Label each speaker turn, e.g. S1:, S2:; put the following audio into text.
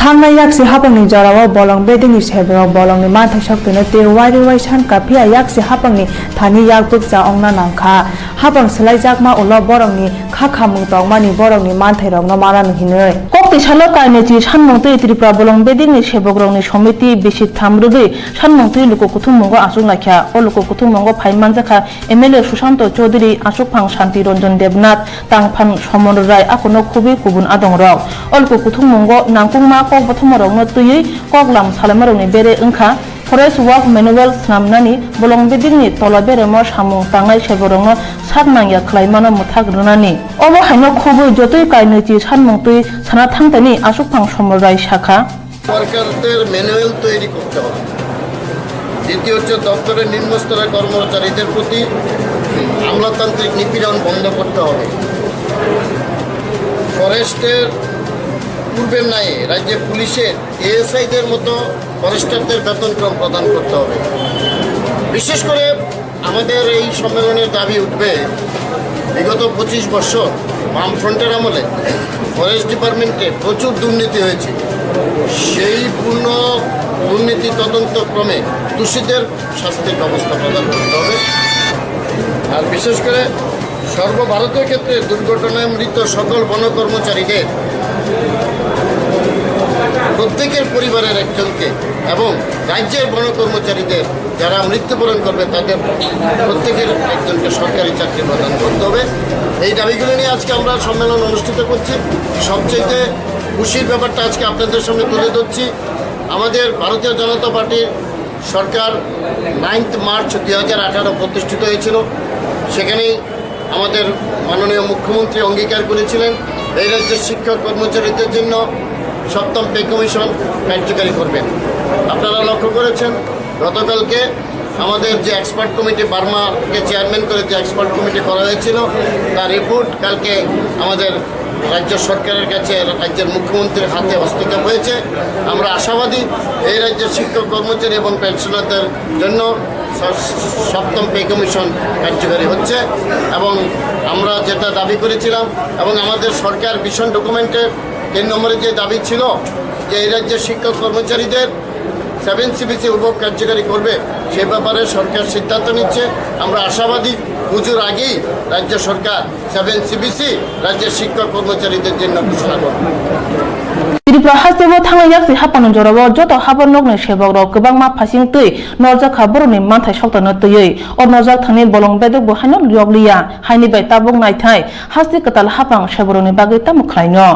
S1: Thangna yaksi hapangni jarawa bolong bedingni seberok bolongni manthai saktono te wai san kapia yaksi hapangni thani yakbuk ja ongna nangkha hapang selaijakma ulo borongni khakhamung tongmani borongni manthai rokno maranu hinoi kokti salo kaineti sanmongtui tripura bolong bedingni sebogrokni somiti bisi thamrugui sanmongtui luko kuthungmongo asuk naikha o luko kuthungmongo phaimanjakha MLA Susanto Chaudhary Asukphang Shanti Ranjan Debnath Tangphan Somon Rai akono khubi kubun adongrok o luko kuthungmongo nangkungma kok bothomorokno tui koklam salamarokni bere wngkha Forest Work Manual snamnani bolong bedingni tola beremo samung tangnai seborokno sakmangya khlaimano muthak rwnani obo haino khubui jotoi kaineti sanmungtui sana thangtani Asukphang Somon Rai শাখা
S2: ওয়ার্কারদের manual তৈরি করতে হবে। দ্বিতীয় হচ্ছে দপ্তরের নিম্নস্তরের কর্মচারীদের প্রতি আমলাতান্ত্রিক নিপীড়ন বন্ধ করতে হবে। ফরেস্টের পূর্বের ন্যায় রাজ্যে পুলিশের এএসআইদের মতো ফরেস্টারদের বেতনক্রম প্রদান করতে হবে। বিশেষ করে আমাদের এই সম্মেলনের দাবি উঠবে বিগত 25 বছর বামফ্রন্টের আমলে ফরেস্ট ডিপার্টমেন্টে প্রচুর দুর্নীতি হয়েছে। সেই পূর্ণ দুর্নীতি তদন্ত ক্রমে দোষীদের শাস্তির ব্যবস্থা প্রদান করতে হবে। আর বিশেষ করে সর্বভারতীয় ক্ষেত্রে দুর্ঘটনায় মৃত সকল বন কর্মচারীদের প্রত্যেকের পরিবারের একজনকে এবং রাজ্যের বন কর্মচারীদের যারা মৃত্যুবরণ করবে তাদের প্রত্যেকের একজনকে সরকারি চাকরি প্রদান করতে হবে। এই দাবিগুলো নিয়ে আজকে আমরা সম্মেলন অনুষ্ঠিত করছি। সবচেয়ে খুশির ব্যাপারটা আজকে আপনাদের সামনে তুলে ধরছি। আমাদের ভারতীয় জনতা পার্টির সরকার 9 মার্চ 2018 প্রতিষ্ঠিত হয়েছিল। সেখানেই আমাদের মাননীয় মুখ্যমন্ত্রী অঙ্গীকার করেছিলেন এই রাজ্যের শিক্ষক কর্মচারীদের জন্য 7ম পে কমিশন কার্যকারী করবেন। আপনারা লক্ষ্য করেছেন গতকালকে আমাদের যে এক্সপার্ট কমিটি বার্মাকে চেয়ারম্যান করে যে এক্সপার্ট কমিটি করা হয়েছিল তার রিপোর্ট কালকে আমাদের রাজ্য সরকারের কাছে রাজ্যের মুখ্যমন্ত্রীর হাতে হস্তক্ষেপ হয়েছে। আমরা আশাবাদী এই রাজ্যের শিক্ষক কর্মচারী এবং পেনশনারদের জন্য 7ম পে কমিশন কার্যকারী হচ্ছে এবং আমরা যেটা দাবি করেছিলাম এবং আমাদের সরকার ভিশন ডকুমেন্টের 3 নম্বরে যে দাবি ছিল যে এই রাজ্যের শিক্ষক কর্মচারীদের 7 CBC উদ্যোগ কার্যকারী করবে সে ব্যাপারে সরকার সিদ্ধান্ত নিচ্ছে। আমরা আশাবাদী পুজোর আগেই রাজ্য সরকার 7 CBC রাজ্যের শিক্ষক কর্মচারীদের জন্য ঘোষণা করবে।
S1: Tripura hastebo thangnai yaksi hapano jorabo joto haban nokni seborok kwbangma phasingtui norjakha borokni manthai soktano tui o norjak thangni bolong bedok bo haino yogliya haini bai tabuk naithai hasti katal hapang seborokni bagui tamu khlaino।